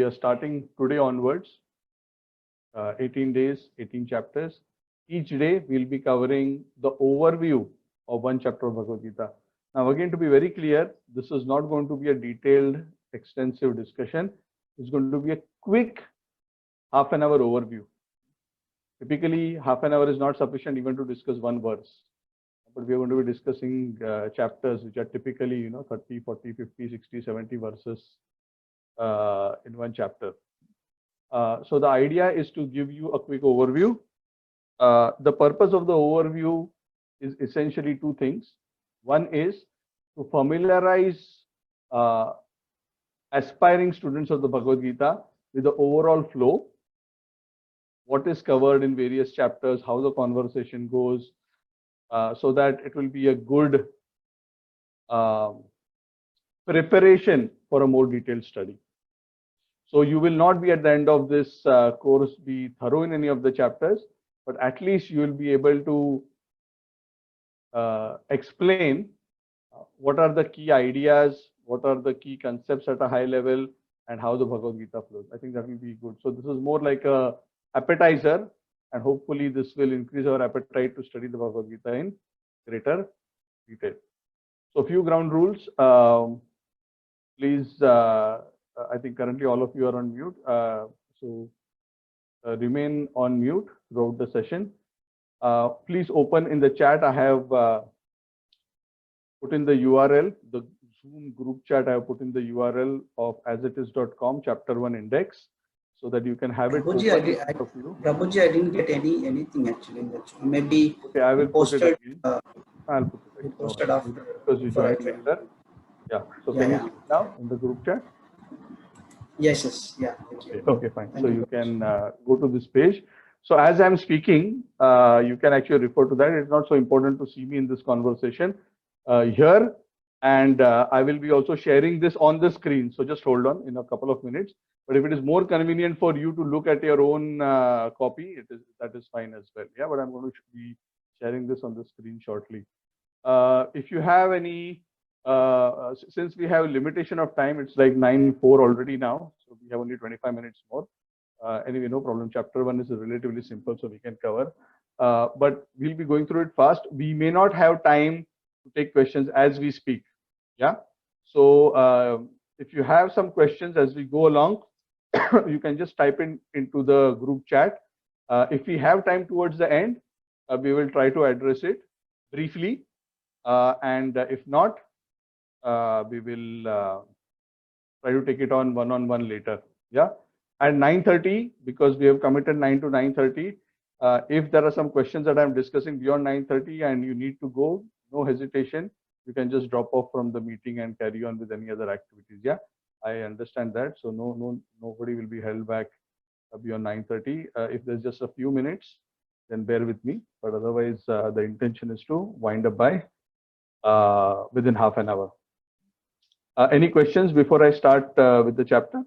are starting today onwards, 18 days, 18 chapters. Each day we'll be covering the overview of one chapter of Bhagavad Gita. Now, again, to be very clear, this is not going to be a detailed, extensive discussion. It's going to be a quick half an hour overview. Typically, half an hour is not sufficient even to discuss one verse. But we are going to be discussing chapters which are typically, 30, 40, 50, 60, 70 verses in one chapter. So the idea is to give you a quick overview. The purpose of the overview is essentially two things. One is to familiarize aspiring students of the Bhagavad Gita with the overall flow, what is covered in various chapters, how the conversation goes, so that it will be a good preparation for a more detailed study. So you will not be at the end of this course be thorough in any of the chapters, but at least you will be able to explain what are the key ideas, what are the key concepts at a high level, and how the Bhagavad Gita flows. I think that will be good. So this is more like a appetizer, and hopefully this will increase our appetite to study the Bhagavad Gita in greater detail. So a few ground rules. Please, I think currently all of you are on mute. So remain on mute throughout the session. Please open in the chat. I have put in the URL, the Zoom group chat. I have put in the URL of asitis.com chapter 1 index, so that you can have it. Prabhuji, I didn't get anything actually in the chat. Maybe okay, I will posted, put it again. I'll put it again. Posted after because you joined later. Yeah. So can you see it now in the group chat? Yes. Yeah. Thank you. Okay, fine. So you can go to this page. So as I'm speaking, you can actually refer to that. It's not so important to see me in this conversation here. And I will be also sharing this on the screen. So just hold on in a couple of minutes. But if it is more convenient for you to look at your own copy, that is fine as well. Yeah, but I'm going to be sharing this on the screen shortly. If you have any, since we have a limitation of time, it's like 9:04 already now. So we have only 25 minutes more. Anyway, no problem. Chapter 1 is relatively simple, so we can cover. But we'll be going through it fast. We may not have time to take questions as we speak. Yeah. So if you have some questions as we go along, you can just type into the group chat. If we have time towards the end, we will try to address it briefly. And if not, we will try to take it on one-on-one later. Yeah. At 9:30, because we have committed 9 to 9:30. If there are some questions that I'm discussing beyond 9:30 and you need to go, no hesitation. You can just drop off from the meeting and carry on with any other activities. Yeah, I understand that. So nobody will be held back beyond 9:30. If there's just a few minutes, then bear with me. But otherwise, the intention is to wind up by within half an hour. Any questions before I start with the chapter?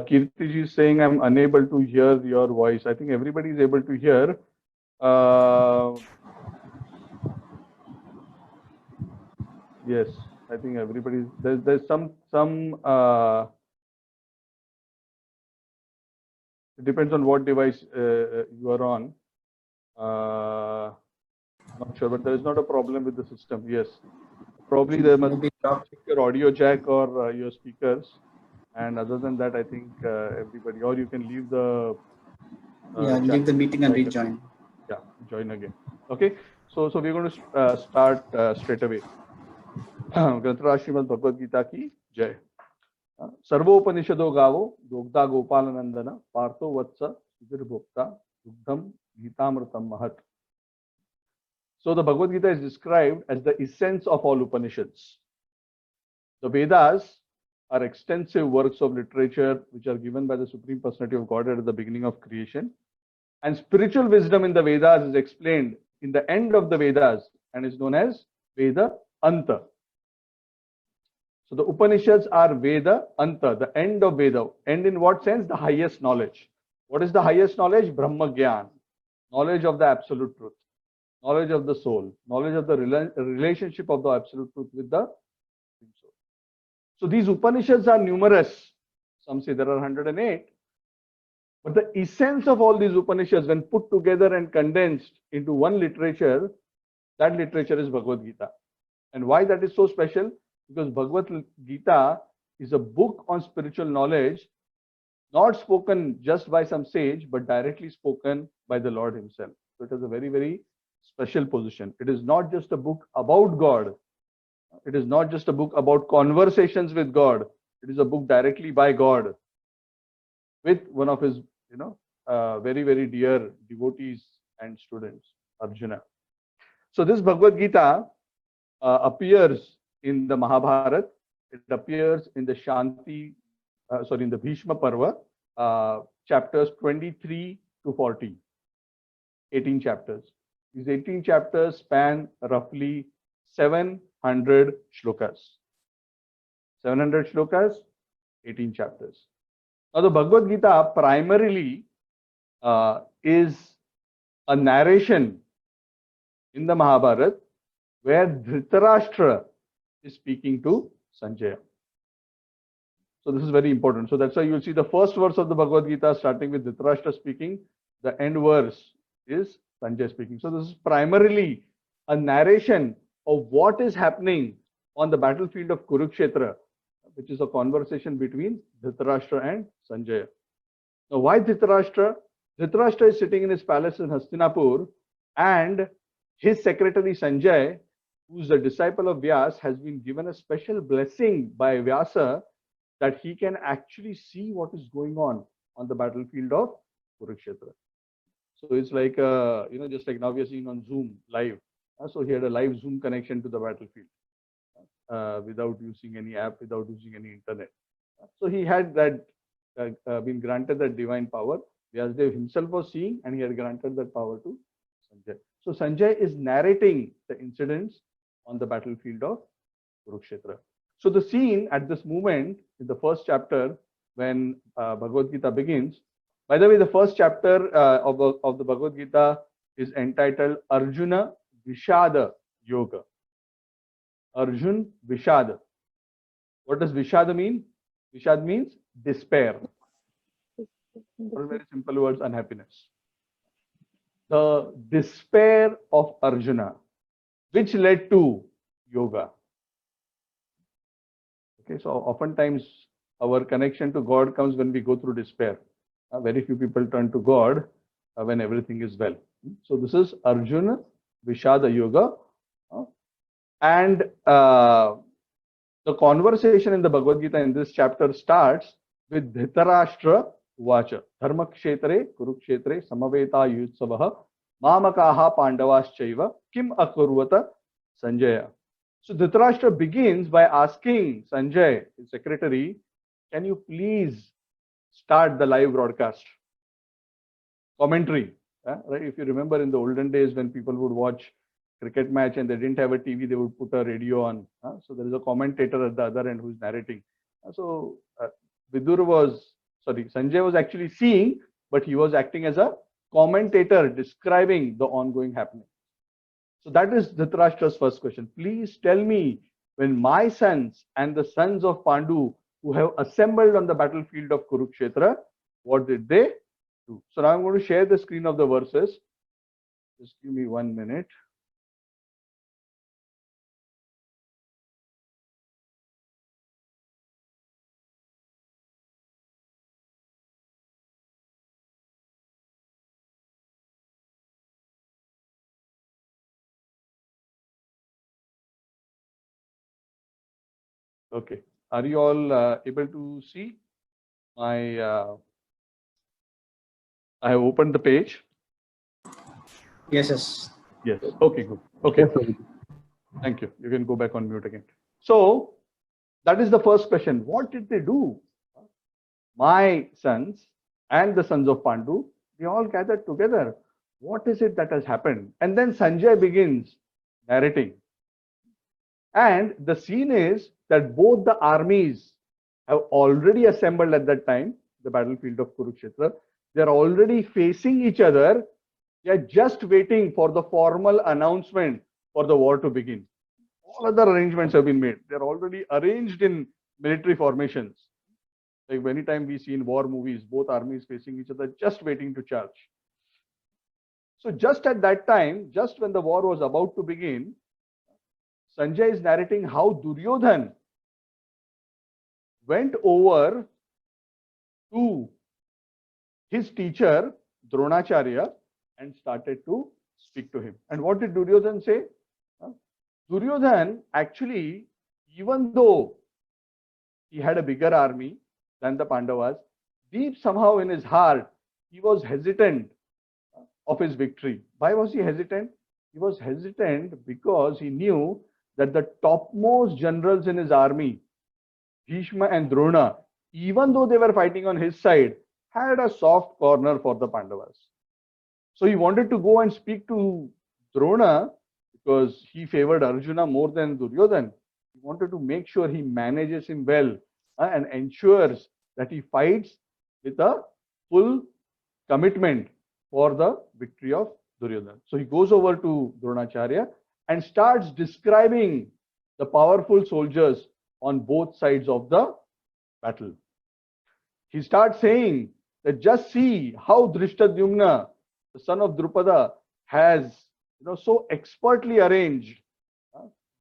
Kirti ji is saying I'm unable to hear your voice. I think everybody is able to hear. Yes, I think everybody. There's some. It depends on what device you are on. Not sure, but there is not a problem with the system. Yes, probably there must be your audio jack or your speakers. And other than that, I think everybody, or you can leave the leave the meeting and rejoin. Yeah, join again. Okay, so we're going to start straight away. Granthara Srimad Bhagavad Gita ki jai. Sarvopanishado gavo dogda gopalanandana partho vatsa sudir bhokta dugdham gitamritam mahat. So the Bhagavad Gita is described as the essence of all Upanishads. The Vedas are extensive works of literature which are given by the Supreme Personality of Godhead at the beginning of creation. And spiritual wisdom in the Vedas is explained in the end of the Vedas and is known as Veda Anta. So the Upanishads are Veda Anta, the end of Veda. End in what sense? The highest knowledge. What is the highest knowledge? Brahma Gyan, knowledge of the absolute truth, knowledge of the soul, knowledge of the relationship of the absolute truth with the soul. So these Upanishads are numerous. Some say there are 108. But the essence of all these Upanishads, when put together and condensed into one literature, that literature is Bhagavad Gita. And why that is so special? Because Bhagavad Gita is a book on spiritual knowledge, not spoken just by some sage, but directly spoken by the Lord himself. So it is a very, very special position. It is not just a book about God. It is not just a book about conversations with God. It is a book directly by God with one of his, very, very dear devotees and students, Arjuna. So this Bhagavad Gita appears in the Mahabharata. It appears in the in the Bhishma Parva, chapters 23 to 40, 18 chapters. These 18 chapters span roughly 700 shlokas. 700 shlokas, 18 chapters. Now the Bhagavad Gita primarily is a narration in the Mahabharata where Dhritarashtra is speaking to Sanjaya. So this is very important. So that's why you'll see the first verse of the Bhagavad Gita starting with Dhritarashtra speaking. The end verse is Sanjaya speaking. So this is primarily a narration of what is happening on the battlefield of Kurukshetra, which is a conversation between Dhritarashtra and Sanjaya. Now why Dhritarashtra? Dhritarashtra is sitting in his palace in Hastinapur, and his secretary Sanjay, who is a disciple of Vyas, has been given a special blessing by Vyasa that he can actually see what is going on the battlefield of Kurukshetra. So it's like, just like now we are seeing on Zoom live. So he had a live Zoom connection to the battlefield without using any app, without using any internet. So he had that, been granted that divine power. Vyasadeva himself was seeing, and he had granted that power to Sanjay. So Sanjay is narrating the incidents on the battlefield of Kurukshetra. So the scene at this moment in the first chapter, when Bhagavad Gita begins. By the way, the first chapter of the Bhagavad Gita is entitled Arjuna Vishada Yoga. Arjun Vishada. What does Vishada mean? Vishad means despair. Or very simple words, unhappiness. The despair of Arjuna, which led to yoga. Okay, so oftentimes our connection to God comes when we go through despair. Very few people turn to God when everything is well. So this is Arjuna Vishada Yoga. And the conversation in the Bhagavad Gita in this chapter starts with Dhritarashtra Uvacha. Dharma kshetre Kurukshetre samaveta yutsavaha mamakaha pandavaschaiva kim akurvata Sanjaya. So Dhritarashtra begins by asking Sanjay, his secretary, can you please start the live broadcast? Commentary. Right? If you remember in the olden days when people would watch cricket match and they didn't have a TV, they would put a radio on. So there is a commentator at the other end who's narrating. So Sanjay was actually seeing, but he was acting as a commentator describing the ongoing happening. So that is Dhritarashtra's first question. Please tell me, when my sons and the sons of Pandu who have assembled on the battlefield of Kurukshetra, what did they do? So now I'm going to share the screen of the verses. Just give me 1 minute. Okay. Are you all able to see my? I have opened the page. Yes, yes. Yes. Okay, good. Okay. Thank you. You can go back on mute again. So that is the first question. What did they do? My sons and the sons of Pandu, they all gathered together. What is it that has happened? And then Sanjay begins narrating. And the scene is that both the armies have already assembled at that time, the battlefield of Kurukshetra. They are already facing each other. They are just waiting for the formal announcement for the war to begin. All other arrangements have been made. They are already arranged in military formations. Like many time we see in war movies, both armies facing each other, just waiting to charge. So just at that time, just when the war was about to begin, Sanjay is narrating how Duryodhan went over to his teacher Dronacharya and started to speak to him. And what did Duryodhan say? Duryodhan actually, even though he had a bigger army than the Pandavas, deep somehow in his heart, he was hesitant of his victory. Why was he hesitant? He was hesitant because he knew that the topmost generals in his army, Bhishma and Drona, even though they were fighting on his side, had a soft corner for the Pandavas. So he wanted to go and speak to Drona because he favored Arjuna more than Duryodhan. He wanted to make sure he manages him well and ensures that he fights with a full commitment for the victory of Duryodhan. So he goes over to Dronacharya and starts describing the powerful soldiers on both sides of the battle. He starts saying that just see how Drishtadyumna, the son of Drupada, has so expertly arranged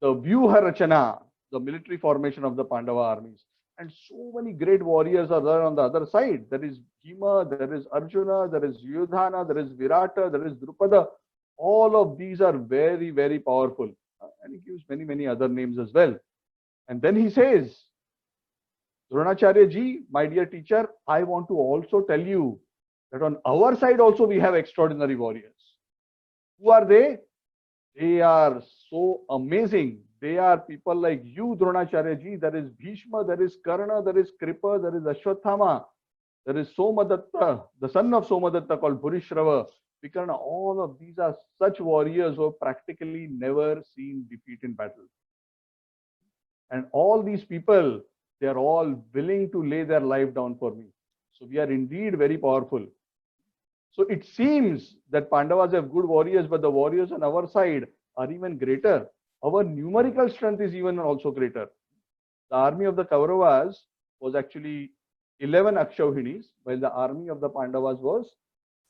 the Vyuha Rachana, the military formation of the Pandava armies. And so many great warriors are there on the other side. There is Bhima, there is Arjuna, there is Yudhana, there is Virata, there is Drupada. All of these are very, very powerful. And he gives many, many other names as well. And then he says, Dronacharya ji, my dear teacher, I want to also tell you that on our side also we have extraordinary warriors. Who are they? They are so amazing. They are people like you, Dronacharya ji. There is Bhishma, there is Karna, there is Kripa, there is Ashwathama, there is Somadatta, the son of Somadatta called Bhurishrava. Vikarna, all of these are such warriors who have practically never seen defeat in battle. And all these people, they are all willing to lay their life down for me. So we are indeed very powerful. So it seems that Pandavas have good warriors, but the warriors on our side are even greater. Our numerical strength is even also greater. The army of the Kauravas was actually 11 Akshauhinis, while the army of the Pandavas was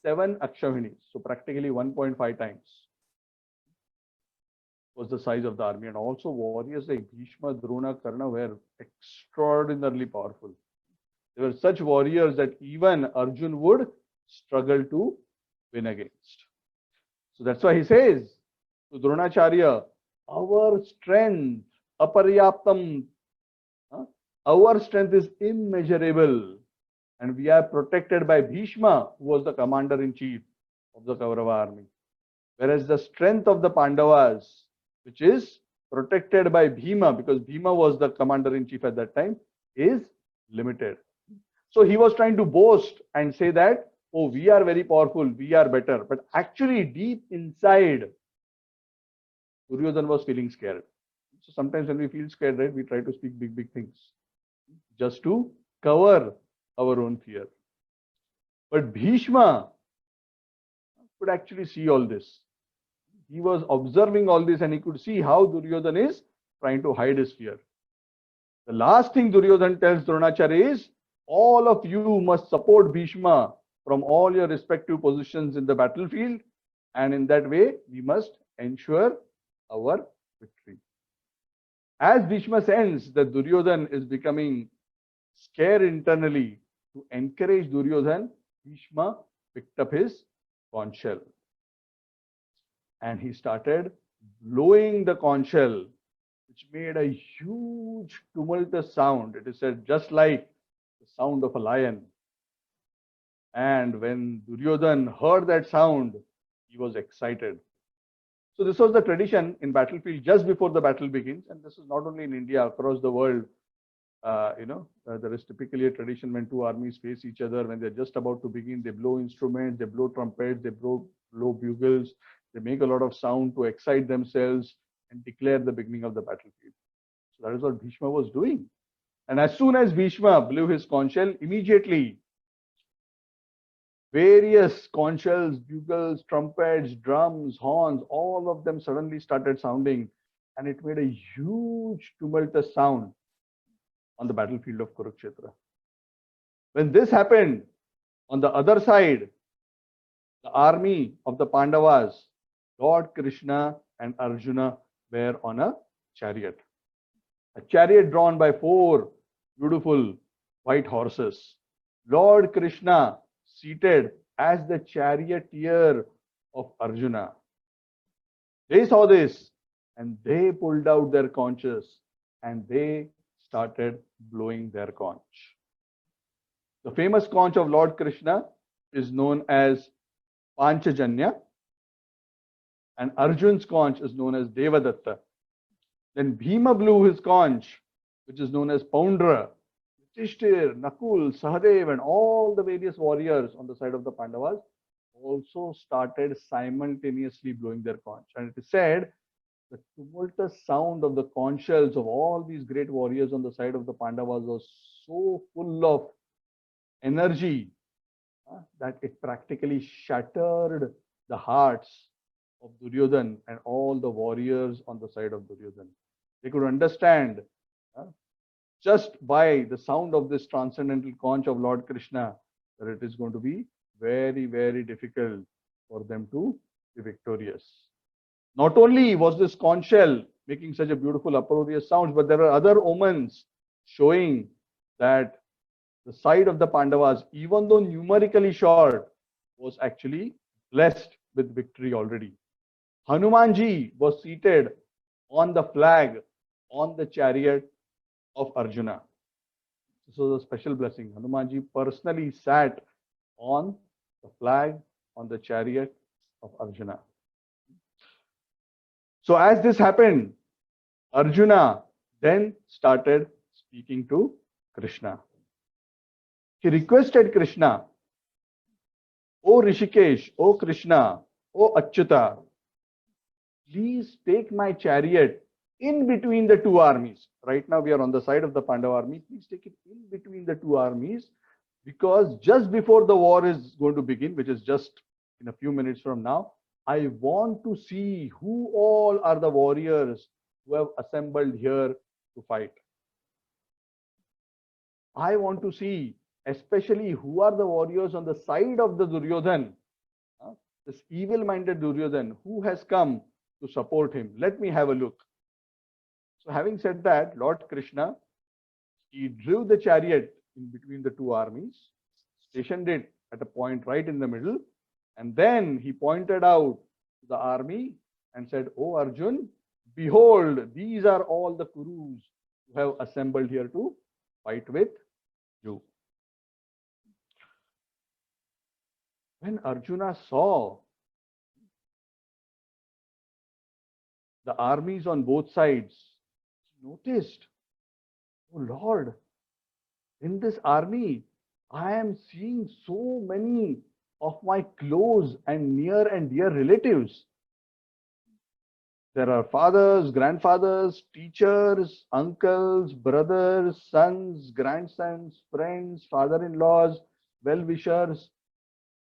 7 Akshauhinis. So practically 1.5 times was the size of the army. And also warriors like Bhishma, Drona, Karna were extraordinarily powerful. They were such warriors that even Arjun would struggle to win against. So that's why he says to Dronacharya, our strength, aparyaptam, our strength is immeasurable. And we are protected by Bhishma, who was the commander-in-chief of the Kaurava army. Whereas the strength of the Pandavas, which is protected by Bhima, because Bhima was the commander-in-chief at that time, is limited. So he was trying to boast and say that, oh, we are very powerful, we are better. But actually, deep inside, Duryodhan was feeling scared. So sometimes when we feel scared, right, we try to speak big, big things just to cover our own fear. But Bhishma could actually see all this. He was observing all this and he could see how Duryodhan is trying to hide his fear. The last thing Duryodhan tells Dronacharya is, all of you must support Bhishma from all your respective positions in the battlefield, and in that way we must ensure our victory. As Bhishma senses that Duryodhan is becoming scared internally, to encourage Duryodhan, Bhishma picked up his conch shell and he started blowing the conch shell, which made a huge tumultuous sound. It is said just like the sound of a lion. And when Duryodhan heard that sound, he was excited. So this was the tradition in battlefield just before the battle begins. And this is not only in India, across the world. There is typically a tradition when two armies face each other, when they're just about to begin, they blow instruments, they blow trumpets, they blow bugles, they make a lot of sound to excite themselves and declare the beginning of the battlefield. So that is what Bhishma was doing. And as soon as Bhishma blew his conch shell, immediately various conch shells, bugles, trumpets, drums, horns, all of them suddenly started sounding, and it made a huge tumultuous sound. on the battlefield of Kurukshetra. When this happened, on the other side, the army of the Pandavas, Lord Krishna and Arjuna were on a chariot drawn by 4 beautiful white horses. Lord Krishna seated as the charioteer of Arjuna. They saw this and they pulled out their conches and they started blowing their conch. The famous conch of Lord Krishna is known as Panchajanya, and Arjun's conch is known as Devadatta. Then Bhima blew his conch, which is known as Poundra. Yudhishthir, Nakul, Sahadev, and all the various warriors on the side of the Pandavas also started simultaneously blowing their conch. And it is said the tumultuous sound of the conch shells of all these great warriors on the side of the Pandavas was so full of energy that it practically shattered the hearts of Duryodhan and all the warriors on the side of Duryodhan. They could understand just by the sound of this transcendental conch of Lord Krishna that it is going to be very, very difficult for them to be victorious. Not only was this conch shell making such a beautiful uproarious sounds, but there are other omens showing that the side of the Pandavas, even though numerically short, was actually blessed with victory already. Hanumanji was seated on the flag on the chariot of Arjuna. This was a special blessing. Hanumanji personally sat on the flag on the chariot of Arjuna. So as this happened, Arjuna then started speaking to Krishna. He requested Krishna, O Rishikesh, O Krishna, O Achyuta, please take my chariot in between the 2 armies. Right now we are on the side of the Pandava army. Please take it in between the 2 armies, because just before the war is going to begin, which is just in a few minutes from now, I want to see who all are the warriors who have assembled here to fight. I want to see especially who are the warriors on the side of the Duryodhan, this evil-minded Duryodhan, who has come to support him. Let me have a look. So having said that, Lord Krishna, he drew the chariot in between the 2 armies, stationed it at a point right in the middle, and then he pointed out to the army and said, O Arjun, behold, these are all the Kurus who have assembled here to fight with you. When Arjuna saw the armies on both sides, he noticed, oh Lord, in this army, I am seeing so many of my close and near and dear relatives. There are fathers, grandfathers, teachers, uncles, brothers, sons, grandsons, friends, father-in-laws, well-wishers.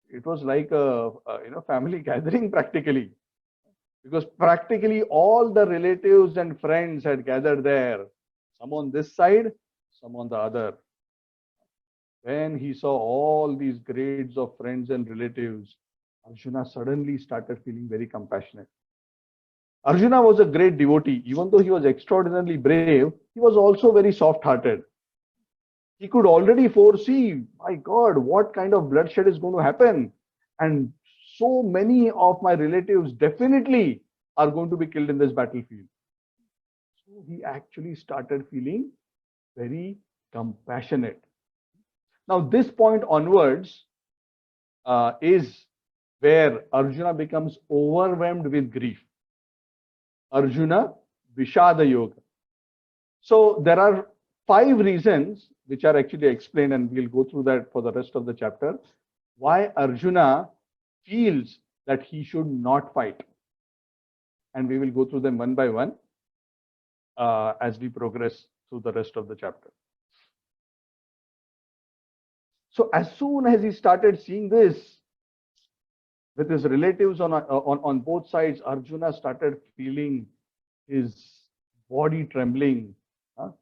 It was like a family gathering practically, because practically all the relatives and friends had gathered there, some on this side, some on the other. When he saw all these grades of friends and relatives, Arjuna suddenly started feeling very compassionate. Arjuna was a great devotee. Even though he was extraordinarily brave, he was also very soft-hearted. He could already foresee, my God, what kind of bloodshed is going to happen. And so many of my relatives definitely are going to be killed in this battlefield. So he actually started feeling very compassionate. Now, this point onwards is where Arjuna becomes overwhelmed with grief. Arjuna Vishada Yoga. So there are 5 reasons which are actually explained, and we'll go through that for the rest of the chapter, why Arjuna feels that he should not fight. And we will go through them one by one as we progress through the rest of the chapter. So as soon as he started seeing this with his relatives on both sides, Arjuna started feeling his body trembling,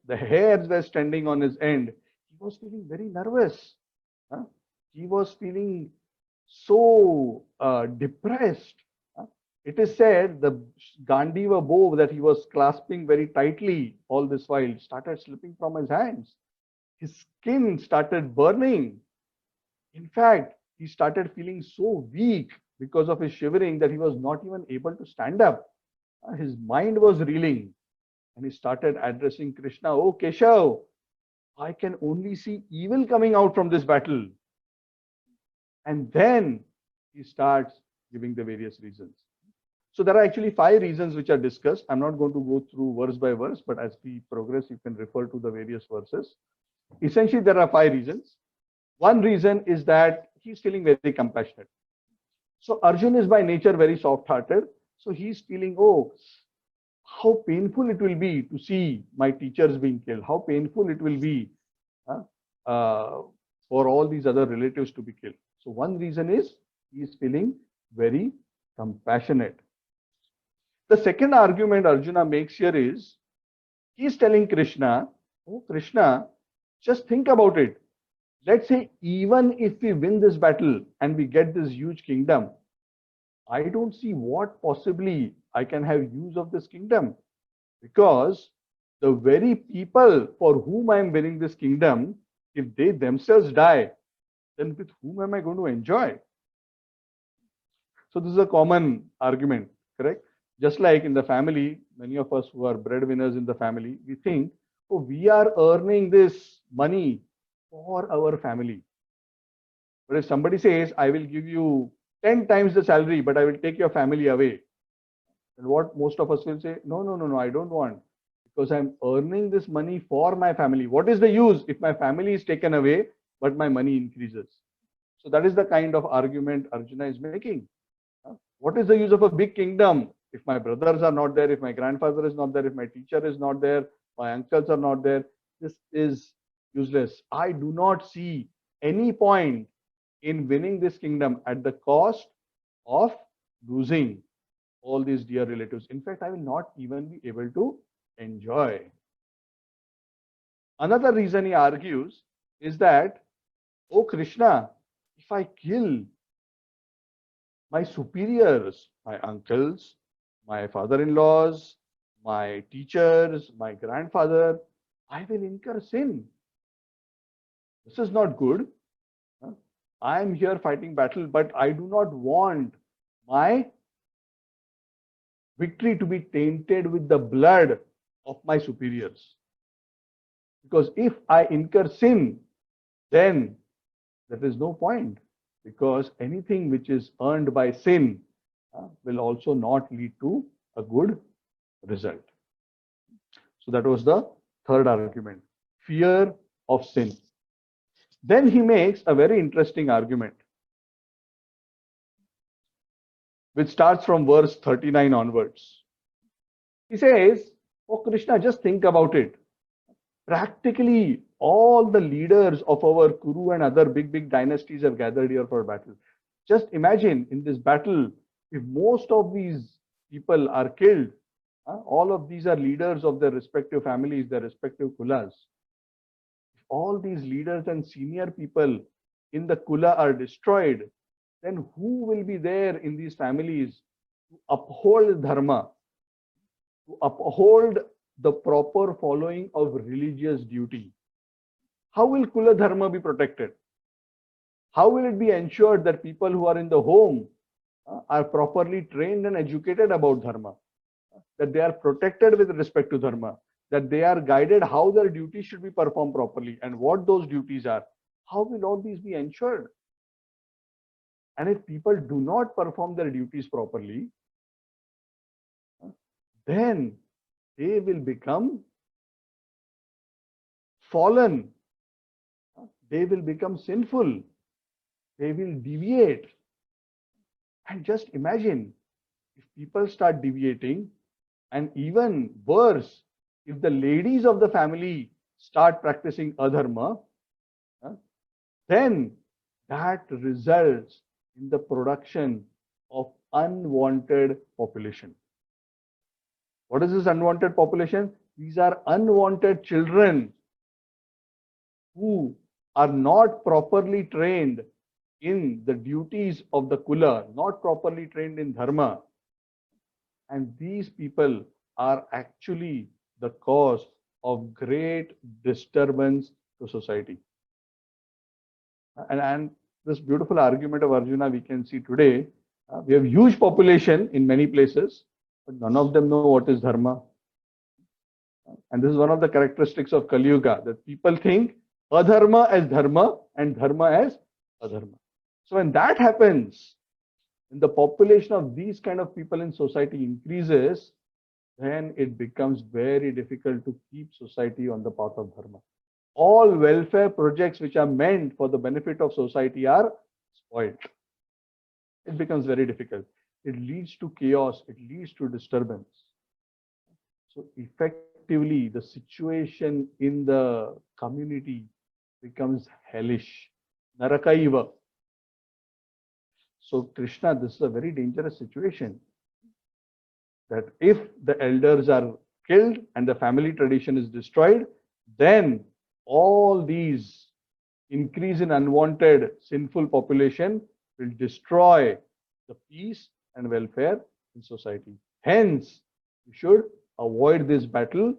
The hairs were standing on his end. He was feeling very nervous. He was feeling so depressed. It is said the Gandiva bow that he was clasping very tightly all this while started slipping from his hands. His skin started burning. In fact, he started feeling so weak because of his shivering that he was not even able to stand up. His mind was reeling and he started addressing Krishna, "Oh Keshav, I can only see evil coming out from this battle." And then he starts giving the various reasons. So there are actually 5 reasons which are discussed. I'm not going to go through verse by verse, but as we progress, you can refer to the various verses. Essentially, there are 5 reasons. One reason is that he's feeling very compassionate. So Arjun is by nature very soft-hearted. So he's feeling, oh, how painful it will be to see my teachers being killed. How painful it will be for all these other relatives to be killed. So one reason is he's feeling very compassionate. The second argument Arjuna makes here is he's telling Krishna, "Oh Krishna, just think about it. Let's say even if we win this battle and we get this huge kingdom, I don't see what possibly I can have use of this kingdom, because the very people for whom I am winning this kingdom, if they themselves die, then with whom am I going to enjoy?" So this is a common argument, correct? Just like in the family, many of us who are breadwinners in the family, we think, oh, we are earning this money for our family. But if somebody says, I will give you 10 times the salary, but I will take your family away, then what most of us will say, no, no, no, no, I don't want, because I'm earning this money for my family. What is the use if my family is taken away, but my money increases? So that is the kind of argument Arjuna is making. What is the use of a big kingdom if my brothers are not there, if my grandfather is not there, if my teacher is not there, my uncles are not there? This is useless. I do not see any point in winning this kingdom at the cost of losing all these dear relatives. In fact, I will not even be able to enjoy. Another reason he argues is that, oh Krishna, if I kill my superiors, my uncles, my father-in-laws, my teachers, my grandfather, I will incur sin. This is not good. I am here fighting battle, but I do not want my victory to be tainted with the blood of my superiors. Because if I incur sin, then there is no point, because anything which is earned by sin will also not lead to a good result. So that was the third argument, fear of sin. Then he makes a very interesting argument, which starts from verse 39 onwards. He says, oh Krishna, just think about it. Practically all the leaders of our Kuru and other big dynasties have gathered here for battle. Just imagine in this battle, if most of these people are killed, all of these are leaders of their respective families, their respective kulas. If all these leaders and senior people in the kula are destroyed, then who will be there in these families to uphold dharma, to uphold the proper following of religious duty? How will Kula Dharma be protected? How will it be ensured that people who are in the home are properly trained and educated about Dharma? That they are protected with respect to Dharma? That they are guided how their duties should be performed properly and what those duties are? How will all these be ensured? And if people do not perform their duties properly, then they will become fallen. They will become sinful. They will deviate. And just imagine if people start deviating, and even worse, if the ladies of the family start practicing adharma, then that results in the production of unwanted population. What is this unwanted population? These are unwanted children who are not properly trained in the duties of the kula, not properly trained in dharma. And these people are actually the cause of great disturbance to society. And this beautiful argument of Arjuna we can see today. We have huge population in many places, but none of them know what is dharma. And this is one of the characteristics of Kali Yuga, that people think adharma as dharma and dharma as adharma. So when that happens, when the population of these kind of people in society increases, then it becomes very difficult to keep society on the path of dharma. All welfare projects which are meant for the benefit of society are spoiled. It becomes very difficult. It leads to chaos. It leads to disturbance. So effectively, the situation in the community becomes hellish. Narakaiva. So Krishna, this is a very dangerous situation. That if the elders are killed and the family tradition is destroyed, then all these increase in unwanted sinful population will destroy the peace and welfare in society. Hence, we should avoid this battle.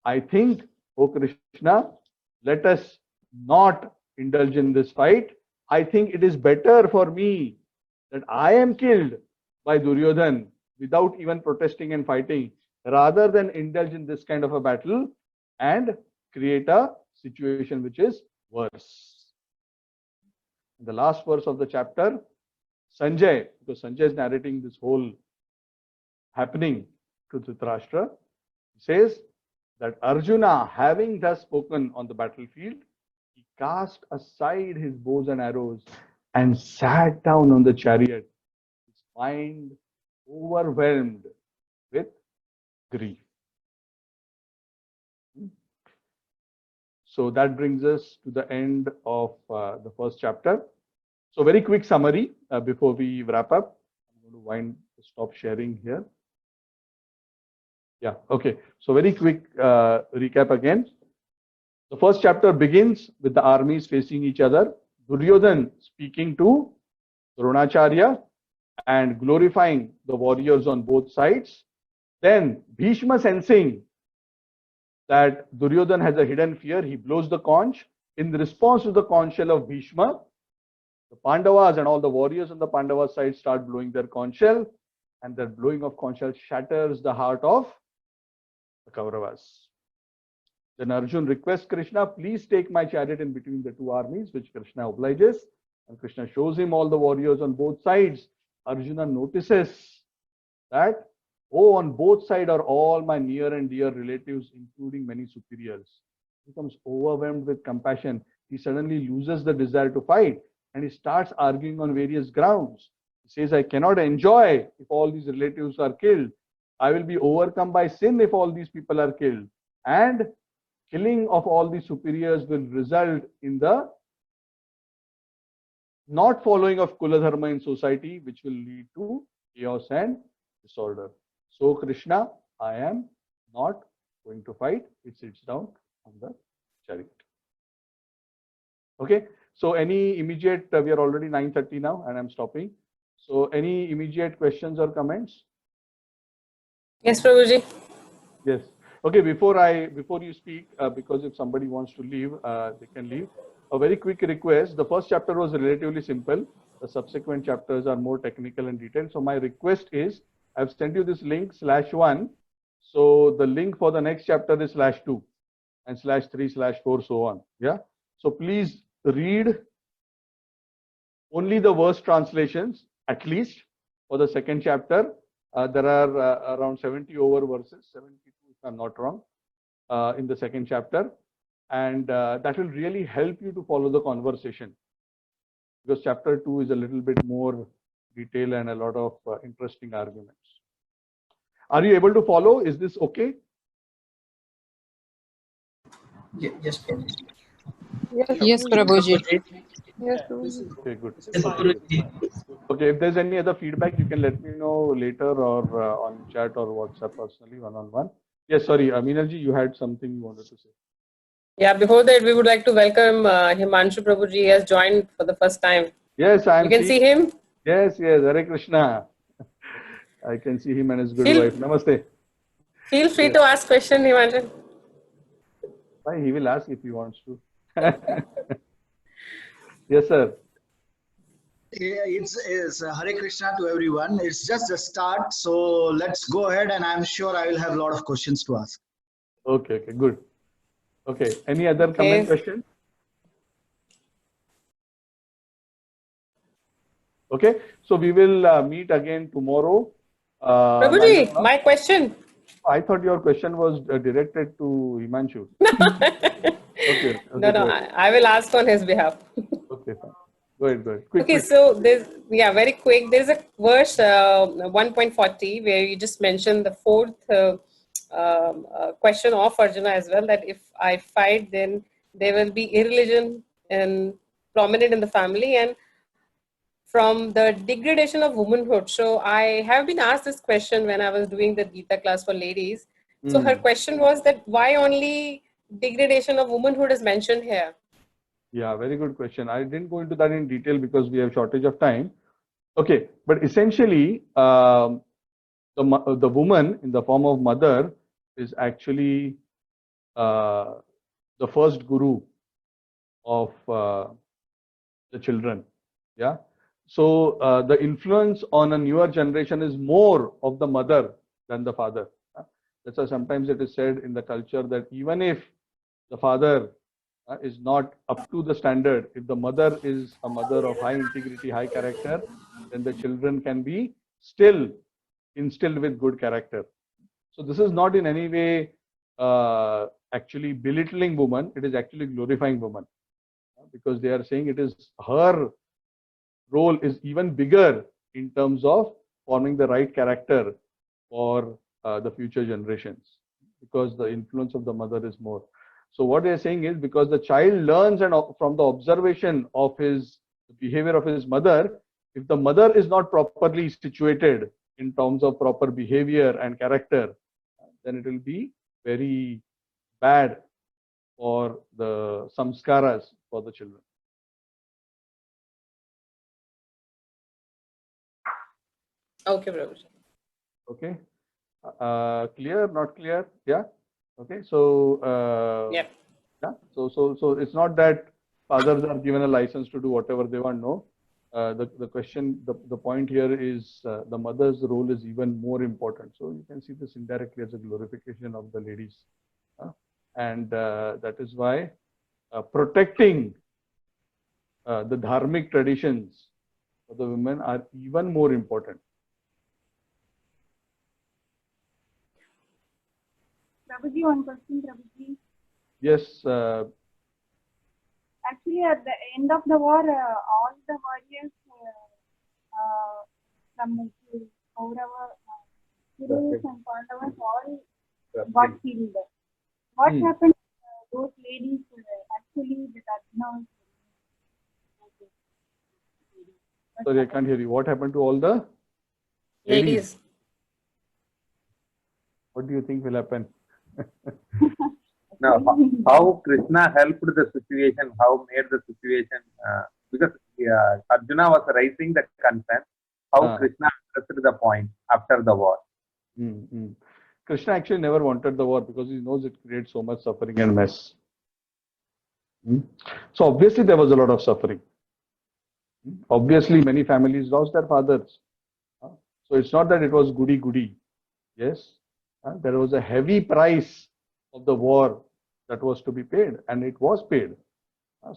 I think, O Krishna, let us not indulge in this fight. I think it is better for me that I am killed by Duryodhan without even protesting and fighting, rather than indulge in this kind of a battle and create a situation which is worse. In the last verse of the chapter, Sanjay, because Sanjay is narrating this whole happening to Dhritarashtra, says that Arjuna, having thus spoken on the battlefield, he cast aside his bows and arrows and sat down on the chariot, his mind overwhelmed with grief. So that brings us to the end of the first chapter. So very quick summary before we wrap up. I'm going to stop sharing here. Yeah, okay. So very quick recap again. The first chapter begins with the armies facing each other. Duryodhan speaking to Dronacharya and glorifying the warriors on both sides. Then Bhishma, sensing that Duryodhan has a hidden fear, he blows the conch. In response to the conch shell of Bhishma, the Pandavas and all the warriors on the Pandava side start blowing their conch shell, and that blowing of conch shell shatters the heart of the Kauravas. Then Arjun requests Krishna, please take my chariot in between the two armies, which Krishna obliges. And Krishna shows him all the warriors on both sides. Arjuna notices that, oh, on both sides are all my near and dear relatives, including many superiors. He becomes overwhelmed with compassion. He suddenly loses the desire to fight and he starts arguing on various grounds. He says, I cannot enjoy if all these relatives are killed. I will be overcome by sin if all these people are killed. And killing of all these superiors will result in the not following of Kula Dharma in society, which will lead to chaos and disorder. So Krishna, I am not going to fight. It sits down on the chariot. Okay. So any immediate, we are already 9:30 now and I'm stopping. So any immediate questions or comments? Yes, Prabhuji. Yes. Okay, before you speak, because if somebody wants to leave, they can leave. A very quick request. The first chapter was relatively simple. The subsequent chapters are more technical and detailed. So my request is, I've sent you this link /1. So the link for the next chapter is /2 and /3 /4, so on. Yeah. So please read only the verse translations, at least for the second chapter. There are around 70 over verses, 72 if I'm not wrong, in the second chapter. And that will really help you to follow the conversation. Because chapter 2 is a little bit more detailed and a lot of interesting arguments. Are you able to follow? Is this okay? Yes, Prabhuji. Yes, Prabhuji. Yes, Prabhuji. Okay, good. Yes, Prabhuji. Okay, if there's any other feedback, you can let me know later or on chat or WhatsApp personally, one-on-one. Yes, sorry, Meenalji, you had something you wanted to say. Yeah, before that, we would like to welcome Himanshu Prabhuji. He has joined for the first time. Yes, I You am can see him. Yes, Hare Krishna. I can see him and his good Feel- wife. Namaste. Feel free Yes. to ask question, Himanshu. Why, he will ask if he wants to. Yes, sir. Yeah, it's Hare Krishna to everyone. It's just a start, so let's go ahead, and I'm sure I will have a lot of questions to ask. Okay, good. Okay, any other Okay. comment, question? Okay, so we will meet again tomorrow. 9 Prabhuji, o'clock. my question. I thought your question was directed to Himanshu. Okay, No, go ahead. I will ask on his behalf. Okay, fine. Go ahead. Quick. Okay, so there's, very quick. There's a verse 1.40 where you just mentioned the fourth question of Arjuna as well, that if I fight, then there will be irreligion and prominent in the family and from the degradation of womanhood. So I have been asked this question when I was doing the Gita class for ladies. So her question was that why only degradation of womanhood is mentioned here? Yeah, very good question. I didn't go into that in detail because we have shortage of time. Okay, but essentially, the woman in the form of mother is actually the first guru of the children. Yeah. So the influence on a newer generation is more of the mother than the father. That's why sometimes it is said in the culture that even if the father is not up to the standard, if the mother is a mother of high integrity, high character, then the children can be still instilled with good character. So this is not in any way actually belittling woman, it is actually glorifying woman, because they are saying it is her role is even bigger in terms of forming the right character for the future generations, because the influence of the mother is more. So what they are saying is, because the child learns and from the observation of his behavior of his mother, if the mother is not properly situated in terms of proper behavior and character, then it will be very bad for the samskaras for the children. Okay, Prabhuji. Okay. Clear? Not clear? Yeah. Okay. So Yeah. So it's not that fathers are given a license to do whatever they want. No. The question, the point here is the mother's role is even more important. So you can see this indirectly as a glorification of the ladies, and that is why protecting the dharmic traditions of the women are even more important. Prabhuji, one question, Prabhuji. Yes. Actually, at the end of the war, all the warriors from Kaurava, Kurus and Pandavas all got killed. What happened to those ladies? Actually, the Arjuna. Sorry, I can't hear you. What happened to all the Ladies. What do you think will happen? Now, how Krishna helped the situation, how made the situation, because Arjuna was raising the concern, how Krishna addressed the point after the war. Krishna actually never wanted the war because he knows it creates so much suffering and mess. So obviously there was a lot of suffering. Obviously many families lost their fathers. So it's not that it was goody. Yes, there was a heavy price of the war that was to be paid, and it was paid.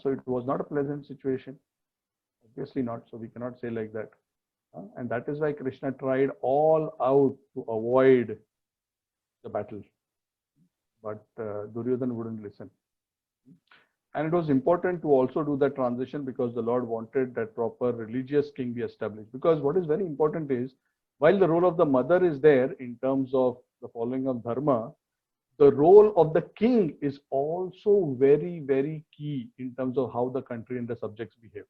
So it was not a pleasant situation. Obviously not. So we cannot say like that. And that is why Krishna tried all out to avoid the battle. But Duryodhana wouldn't listen. And it was important to also do that transition because the Lord wanted that proper religious king be established. Because what is very important is, while the role of the mother is there in terms of the following of dharma, the role of the king is also very, very key in terms of how the country and the subjects behave.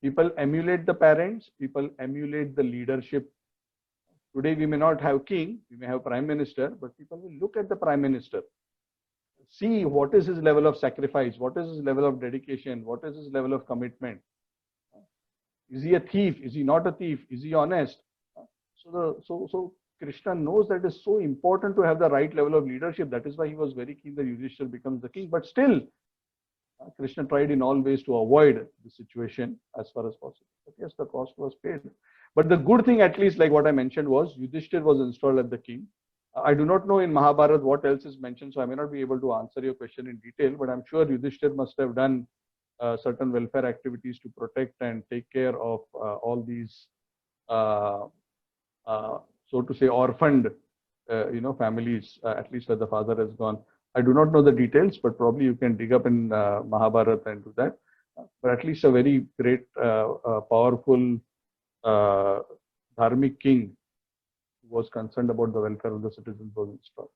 People emulate the parents, people emulate the leadership Today we may not have king, we may have prime minister, but people will look at the prime minister, see what is his level of sacrifice, what is his level of dedication, what is his level of commitment. Is he a thief? Is he not a thief? Is he honest? So Krishna knows that it's so important to have the right level of leadership. That is why he was very keen that Yudhishthira becomes the king. But still, Krishna tried in all ways to avoid the situation as far as possible. But yes, the cost was paid. But the good thing, at least like what I mentioned, was Yudhishthira was installed as the king. I do not know in Mahabharata what else is mentioned, so I may not be able to answer your question in detail, but I'm sure Yudhishthira must have done certain welfare activities to protect and take care of all these, so to say, orphaned, families, at least where the father has gone. I do not know the details, but probably you can dig up in Mahabharata and do that. But at least a very great, powerful, dharmic king who was concerned about the welfare of the citizens was installed.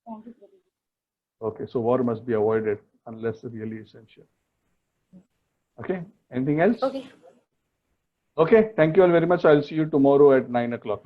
Thank you, Prabhuji. Okay, so war must be avoided unless really essential. Okay, anything else? Okay. Okay, thank you all very much. I'll see you tomorrow at 9 o'clock.